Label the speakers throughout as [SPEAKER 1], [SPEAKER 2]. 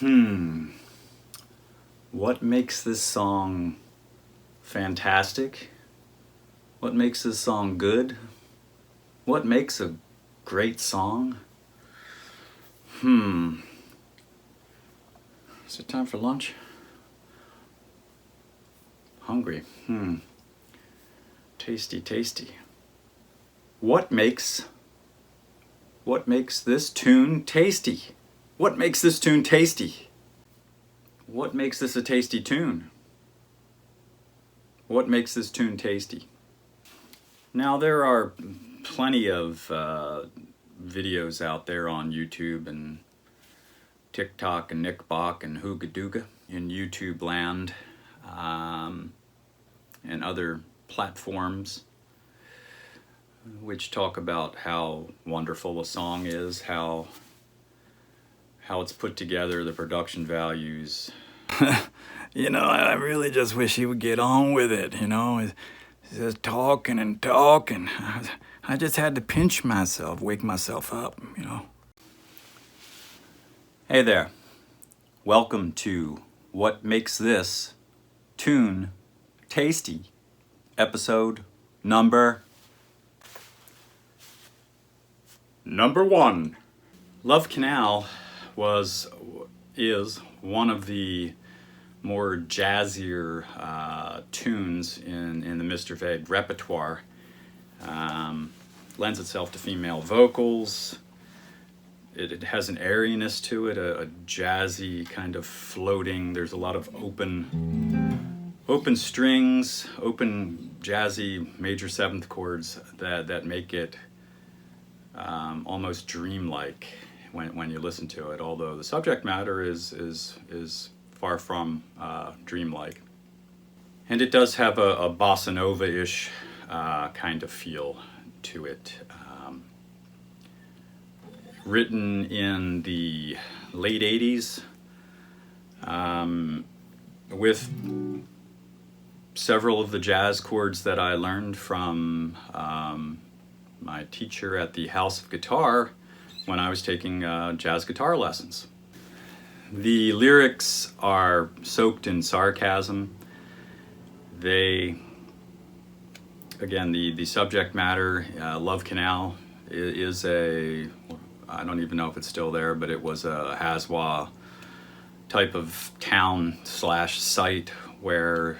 [SPEAKER 1] Hmm. What makes this song fantastic? What makes this song good? What makes a great song? Is it time for lunch? Hungry. Tasty, tasty. What makes this tune tasty? What makes this tune tasty? What makes this a tasty tune? What makes this tune tasty? Now there are plenty of videos out there on YouTube and TikTok and Nickbach and Hoogadooga in YouTube land and other platforms which talk about how wonderful a song is, how it's put together, the production values. I really just wish he would get on with it, He's just talking and talking. I just had to pinch myself, wake myself up, Hey there. Welcome to What Makes This Tune Tasty, episode number 1. Love Canal is one of the more jazzier tunes in the Mr. Vague repertoire. Lends itself to female vocals. It has an airiness to it, a jazzy kind of floating. There's a lot of open strings, open jazzy major seventh chords that make it almost dreamlike when you listen to it. Although the subject matter is far from dreamlike, and it does have a bossa nova-ish kind of feel to it. Written in the late 80s with several of the jazz chords that I learned from my teacher at the House of Guitar when I was taking jazz guitar lessons. The lyrics are soaked in sarcasm. The subject matter, Love Canal, is I don't even know if it's still there, but it was a Hazwa type of town / site where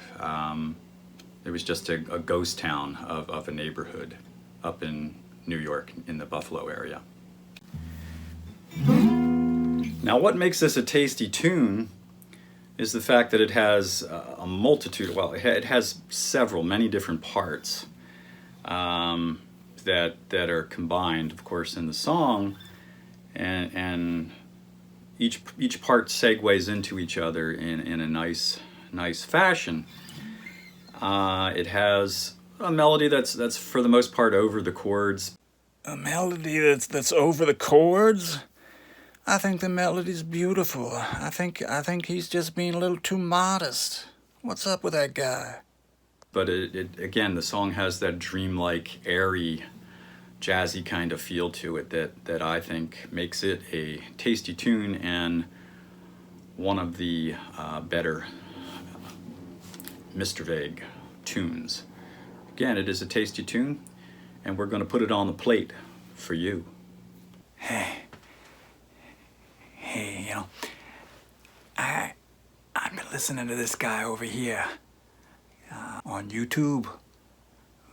[SPEAKER 1] it was just a ghost town of a neighborhood up in New York, in the Buffalo area. Now, what makes this a tasty tune is the fact that it has a multitude, it has many different parts that are combined, of course, in the song, and each part segues into each other in a nice fashion. It has a melody that's for the most part over the chords.
[SPEAKER 2] A melody that's over the chords? I think the melody's beautiful. I think he's just being a little too modest. What's up with that guy?
[SPEAKER 1] But it again, the song has that dreamlike, airy, jazzy kind of feel to it that I think makes it a tasty tune and one of the better Mr. Vague tunes. Again, it is a tasty tune, and we're going to put it on the plate for you.
[SPEAKER 2] Hey, I've been listening to this guy over here on YouTube.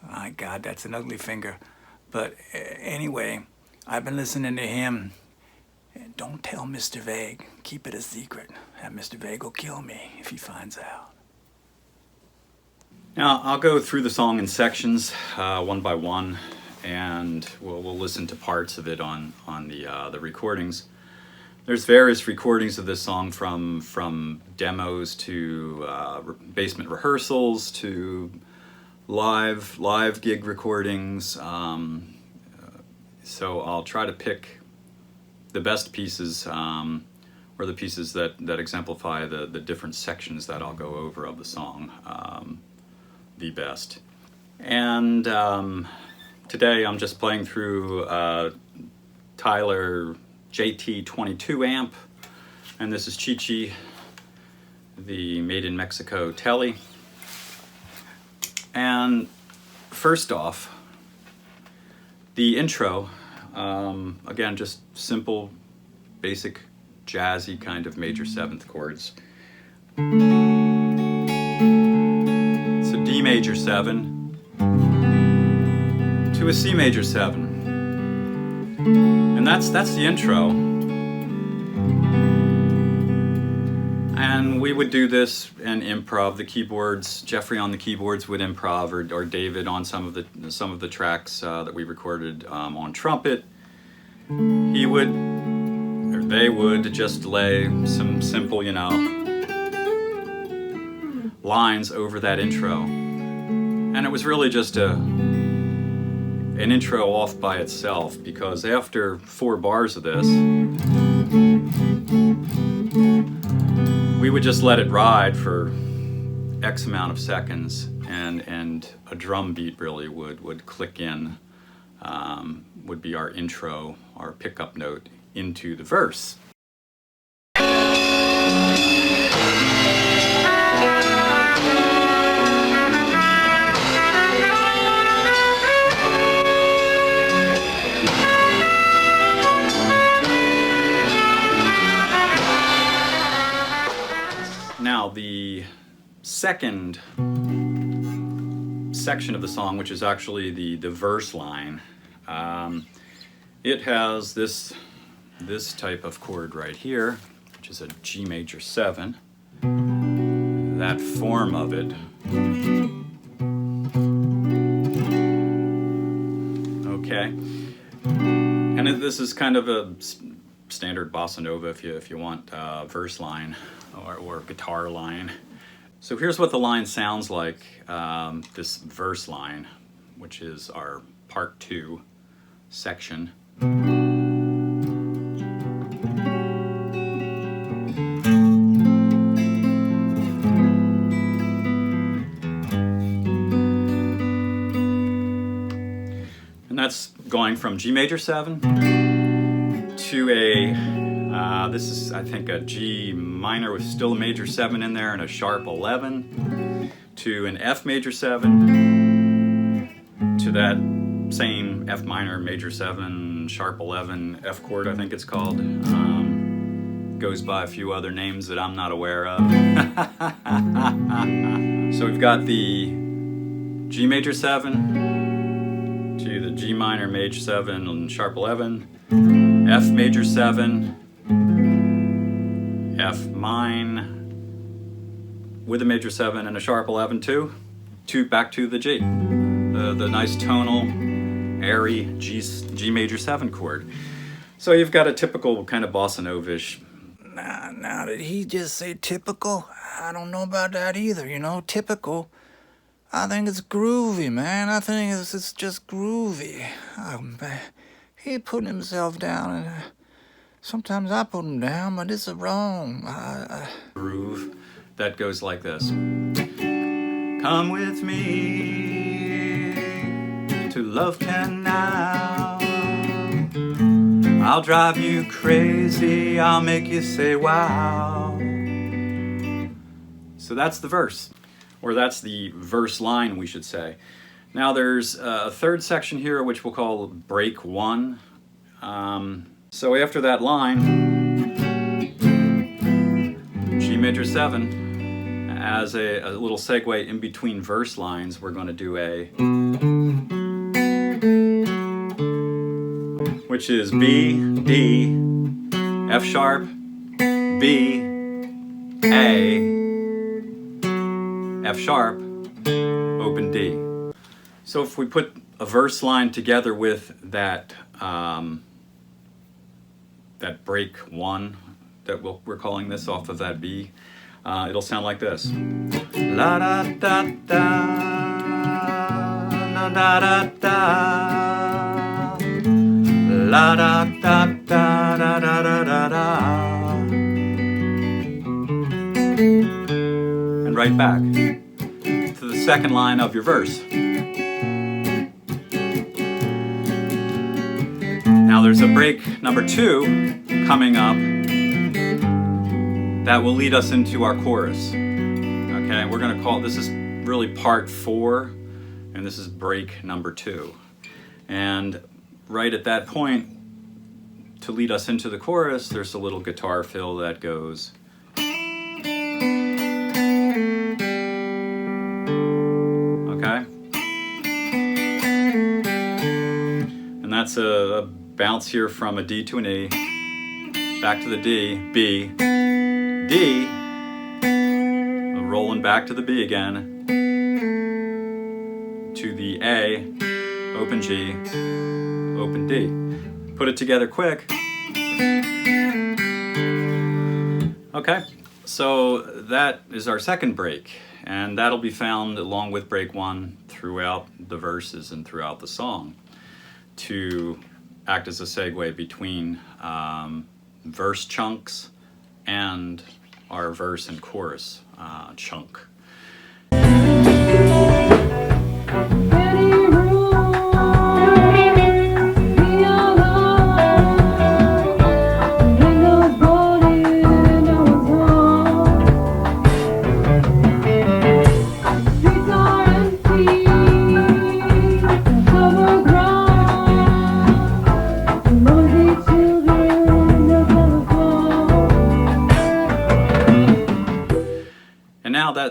[SPEAKER 2] My God, that's an ugly finger. But anyway, I've been listening to him. Don't tell Mr. Vague. Keep it a secret. And Mr. Vague will kill me if he finds out.
[SPEAKER 1] Now, I'll go through the song in sections, one by one, and we'll listen to parts of it on the recordings. There's various recordings of this song from demos to basement rehearsals to live gig recordings. So I'll try to pick the best pieces, or the pieces that exemplify the different sections that I'll go over of the song the best. And today I'm just playing through Tyler JT22 amp And this is Chi-Chi, the Made in Mexico telly. And first off, the intro, again, just simple, basic, jazzy kind of major seventh chords. It's a D major 7 to a C major 7. And that's the intro. And we would do this and improv. The keyboards, Jeffrey on the keyboards would improv, or David on some of the tracks that we recorded on trumpet. He would, or they would, just lay some simple, lines over that intro. And it was really just an intro off by itself, because after 4 bars of this, we would just let it ride for X amount of seconds, and a drum beat really would click in, would be our intro, our pickup note into the verse. Now, the second section of the song, which is actually the verse line, it has this type of chord right here, which is a G major 7. That form of it. Okay, and this is kind of a standard bossa nova, if you want, verse line or guitar line. So here's what the line sounds like, this verse line, which is our part 2 section. And that's going from G major 7 to a, this is, I think, a G minor with still a major 7 in there and a sharp 11, to an F major 7, to that same F minor, major 7, sharp 11, F chord, I think it's called. Goes by a few other names that I'm not aware of. So we've got the G major 7 to the G minor, major 7, and sharp 11, F major 7, F mine with a major 7 and a sharp 11 too, back to the G, the nice tonal, airy G major 7 chord. So you've got a typical kind of bossa nova-ish.
[SPEAKER 2] Now, did he just say typical? I don't know about that either, typical. I think it's groovy, man. I think it's just groovy. Oh, man. He putting himself down, and sometimes I put him down, but it's wrong.
[SPEAKER 1] Groove that goes like this. Come with me to Love Canal. I'll drive you crazy. I'll make you say wow. So that's the verse, or that's the verse line, we should say. Now there's a third section here, which we'll call break 1. So after that line, G major 7, as a little segue in between verse lines, we're going to do a, which is B, D, F sharp, B, A, F sharp, open D. So if we put a verse line together with that that break 1 that we're calling this off of that B, it'll sound like this. La da da da, la da da da, la da da da da da da da, and right back to the second line of your verse. Now there's a break number 2 coming up that will lead us into our chorus. Okay, we're going to call, this is really part 4, and this is break number 2. And right at that point, to lead us into the chorus, there's a little guitar fill that goes. Okay? And that's a bounce here from a D to an E, back to the D, B, D, rolling back to the B again, to the A, open G, open D. Put it together quick. Okay, so that is our second break, and that'll be found along with break 1 throughout the verses and throughout the song to act as a segue between verse chunks and our verse and chorus chunk.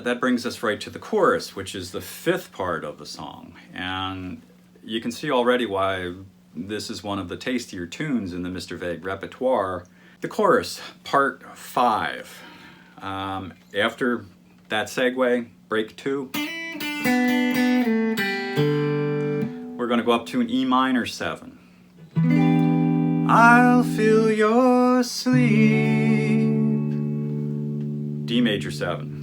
[SPEAKER 1] That brings us right to the chorus, which is the 5th part of the song. And you can see already why this is one of the tastier tunes in the Mr. Vague repertoire. The chorus, part 5. After that segue, break 2, we're going to go up to an E minor 7. I'll fill your sleep. D major 7.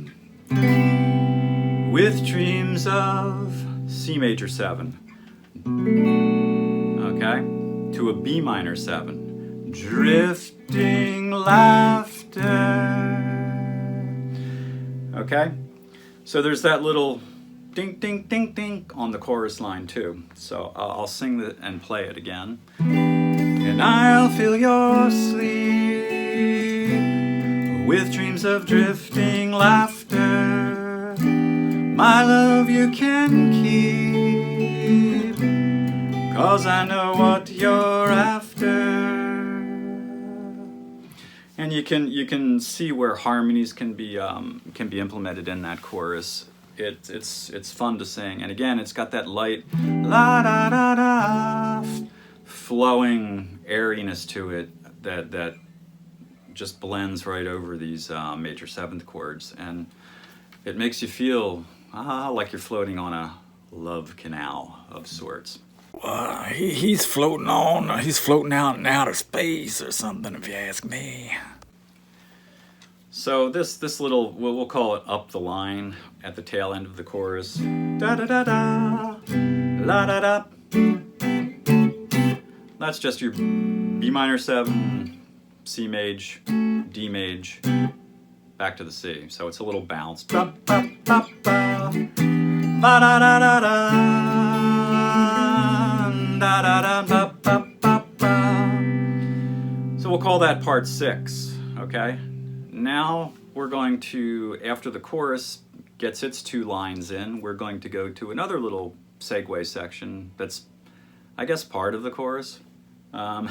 [SPEAKER 1] With dreams of C major 7. Okay? To a B minor 7. Drifting laughter. Okay? So there's that little ding, ding, ding, ding on the chorus line too. So I'll sing it and play it again. And I'll fill your sleep with dreams of drifting laughter. My love you can keep, 'cause I know what you're after. And you can see where harmonies can be implemented in that chorus. It's fun to sing, and again it's got that light la da da da flowing airiness to it that just blends right over these major 7th chords, and it makes you feel like you're floating on a love canal of sorts.
[SPEAKER 2] He's floating on. He's floating out in outer space or something, if you ask me.
[SPEAKER 1] So this little, we'll call it up the line at the tail end of the chorus. Da da da da, la da da. That's just your B minor 7, C maj, D maj, back to the C. So it's a little bounce. Ba, ba, ba, ba. Ba, da, da, da, da. Da, da, da, ba, ba, ba, ba. So we'll call that part 6, okay? Now we're going to, after the chorus gets its 2 lines in, we're going to go to another little segue section that's, I guess, part of the chorus. The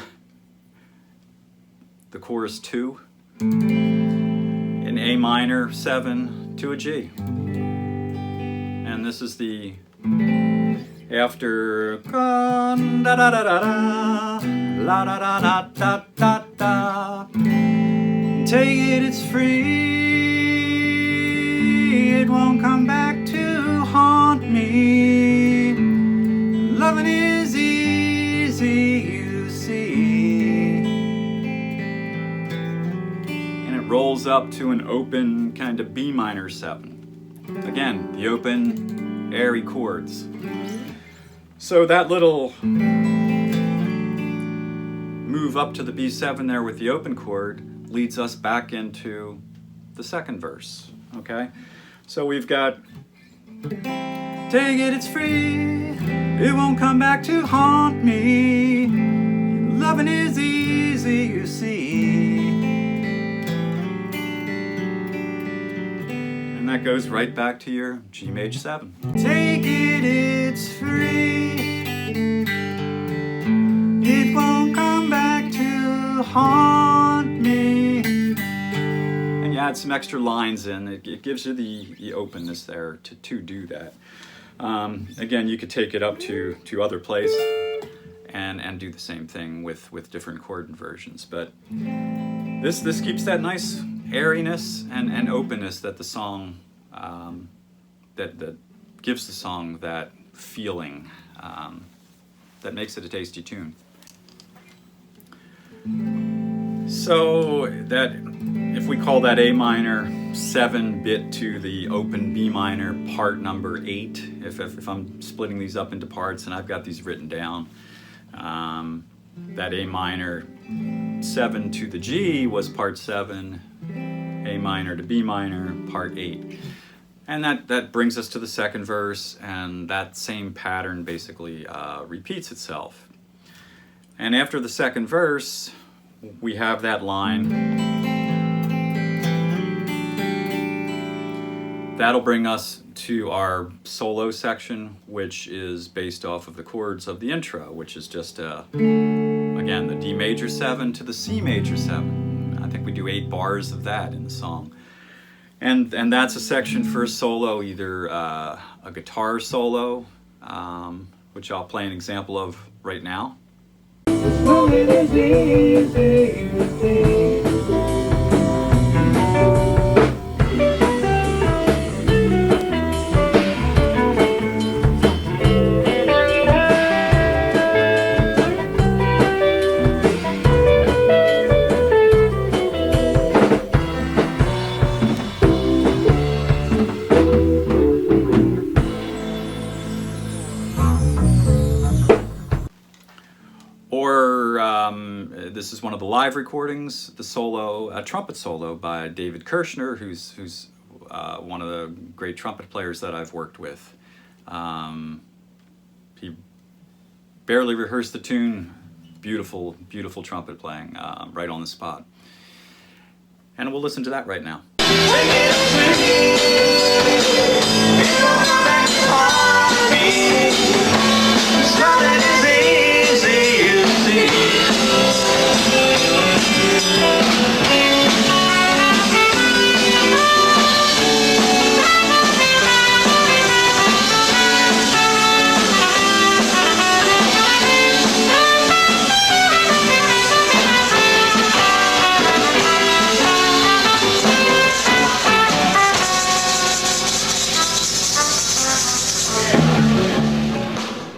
[SPEAKER 1] chorus 2. An A minor 7 to a G. And this is the after da da da da da la da da da da da da. Take it, it's free. It won't come back to haunt me. Loving is easy, you see. And it rolls up to an open kind of B minor 7. Again, the open, airy chords. So that little move up to the B7 there with the open chord leads us back into the second verse, okay? So we've got, take it, it's free, it won't come back to haunt me, loving is easy, you see. goes right back to your G major 7.
[SPEAKER 2] Take it, it's free. It won't come back to haunt me.
[SPEAKER 1] And you add some extra lines in. It gives you the openness there to do that. Again, you could take it up to other place and do the same thing with different chord inversions. But this keeps that nice airiness and openness that the song that gives the song that feeling that makes it a tasty tune. So that, if we call that A minor 7 bit to the open B minor part number 8, if I'm splitting these up into parts and I've got these written down, that A minor 7 to the G was part 7, A minor to B minor part 8. And that brings us to the second verse, and that same pattern basically repeats itself. And after the second verse, we have that line. That'll bring us to our solo section, which is based off of the chords of the intro, which is just, again, the D major 7 to the C major 7. I think we do 8 bars of that in the song. And that's a section for a solo, either a guitar solo, which I'll play an example of right now. This is one of the live recordings, the solo, a trumpet solo by David Kirshner, who's one of the great trumpet players that I've worked with. He barely rehearsed the tune. Beautiful, beautiful trumpet playing right on the spot. And we'll listen to that right now.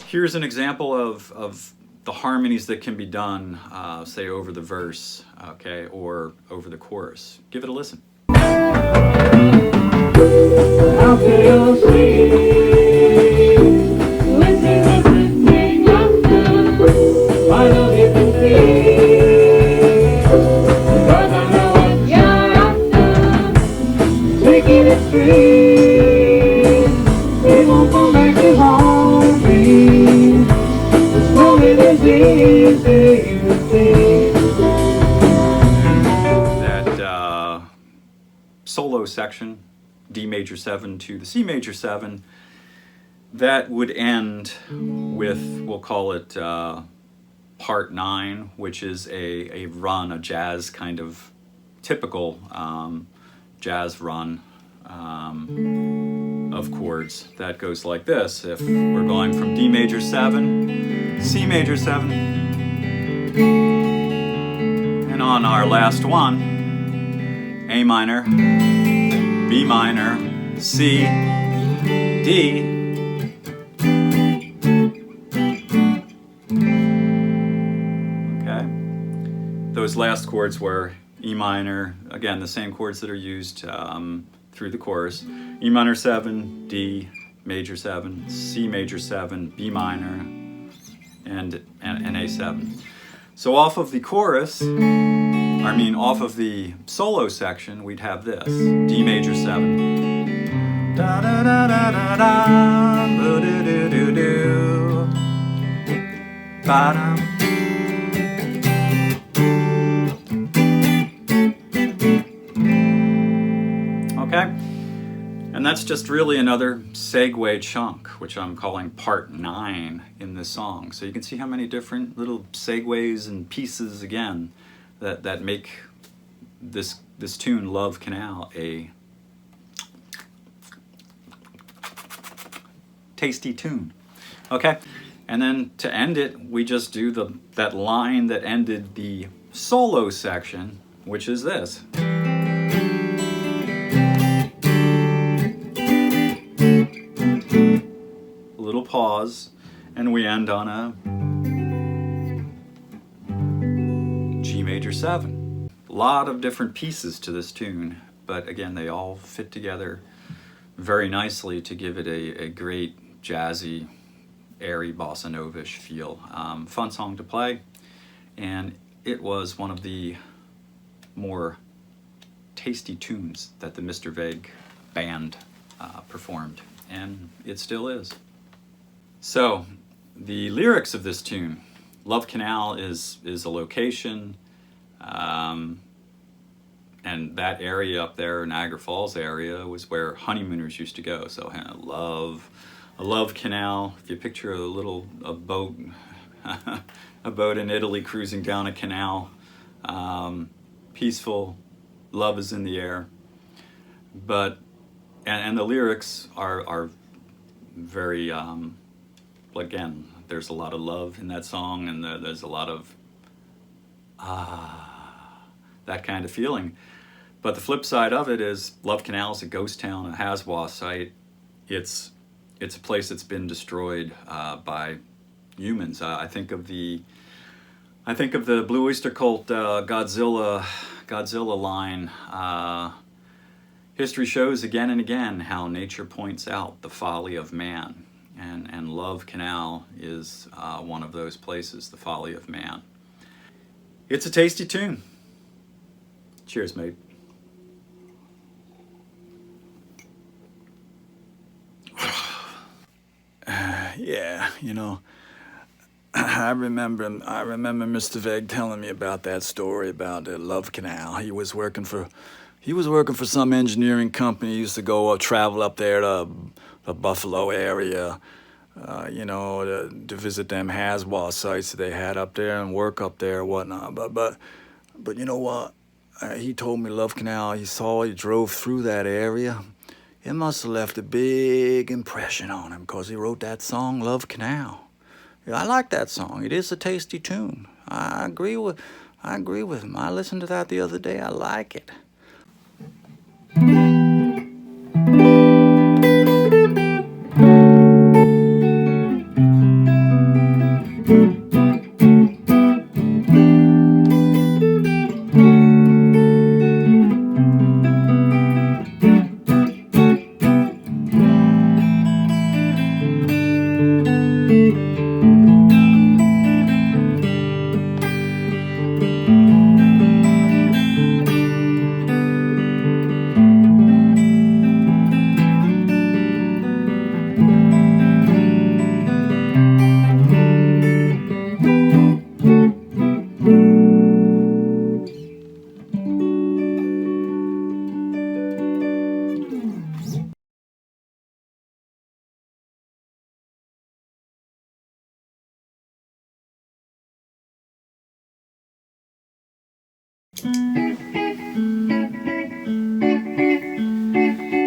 [SPEAKER 1] Here's an example of the harmonies that can be done, say over the verse, okay, or over the chorus. Give it a listen.
[SPEAKER 3] How can you see? Listen, why don't you conceive? Because I know what you're after. Taking it free. It won't come back to haunt me. This moment is easy, you see.
[SPEAKER 1] That solo section, D major 7 to the C major 7, that would end with, we'll call it part 9, which is a run, a jazz kind of typical jazz run of chords that goes like this. If we're going from D major 7, C major 7, and on our last one, A minor, B minor, C, D, okay? Those last chords were E minor, again, the same chords that are used through the chorus. E minor 7, D major 7, C major 7, B minor, and A7. So off of the chorus, off of the solo section, we'd have this: D major 7, da da da da da da, do do do do, ba da. Okay, And that's just really another segue chunk, which I'm calling part 9 in this song. So you can see how many different little segues and pieces, again, that make this tune, Love Canal, a tasty tune. Okay? And then to end it, we just do that line that ended the solo section, which is this. Little pause, and we end on a G major 7. A lot of different pieces to this tune, but again, they all fit together very nicely to give it a great jazzy, airy, bossa nova-ish feel. Fun song to play, and it was one of the more tasty tunes that the Mr. Vague band performed, and it still is. So, the lyrics of this tune, Love Canal is a location, and that area up there, Niagara Falls area, was where honeymooners used to go. So, a love canal. If you picture a boat, a boat in Italy cruising down a canal, peaceful, love is in the air. But and the lyrics are very. Again, there's a lot of love in that song, and there's a lot of that kind of feeling. But the flip side of it is Love Canal is a ghost town, a Haswa site. It's a place that's been destroyed by humans. I think of the Blue Oyster Cult Godzilla line. History shows again and again how nature points out the folly of man. And Love Canal is one of those places, the folly of man. It's a tasty tune. Cheers, mate.
[SPEAKER 2] Yeah, you know, I remember Mr. Vague telling me about that story about the Love Canal. He was working for some engineering company. He used to go travel up there to the Buffalo area, to visit them Haswa sites that they had up there and work up there and whatnot. But you know what? He told me Love Canal, he drove through that area. It must have left a big impression on him because he wrote that song, Love Canal. Yeah, I like that song. It is a tasty tune. I agree with him. I listened to that the other day. I like it.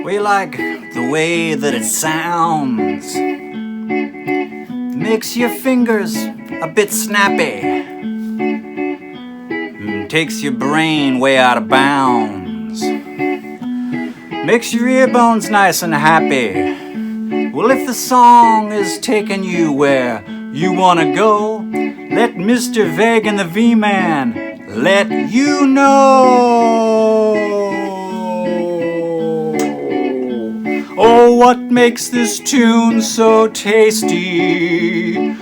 [SPEAKER 2] We like the way that it sounds. Makes your fingers a bit snappy. Takes your brain way out of bounds. Makes your ear bones nice and happy. Well, if the song is taking you where you wanna go, let Mr. Vague and the V-Man let you know. Oh, what makes this tune so tasty?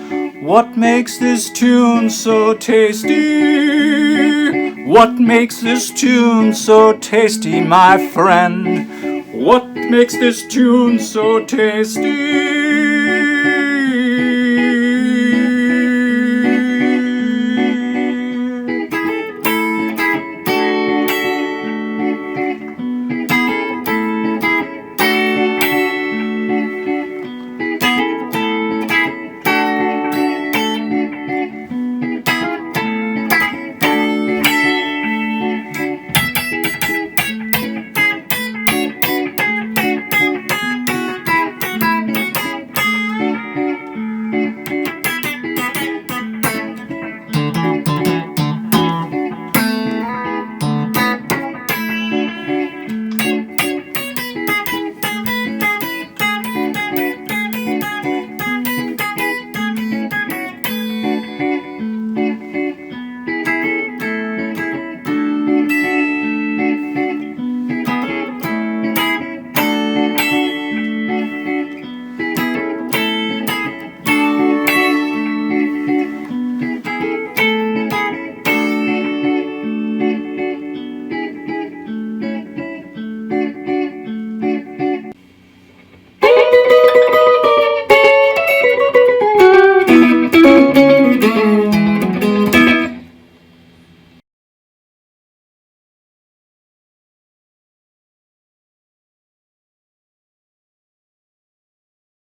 [SPEAKER 2] What makes this tune so tasty? What makes this tune so tasty, my friend? What makes this tune so tasty?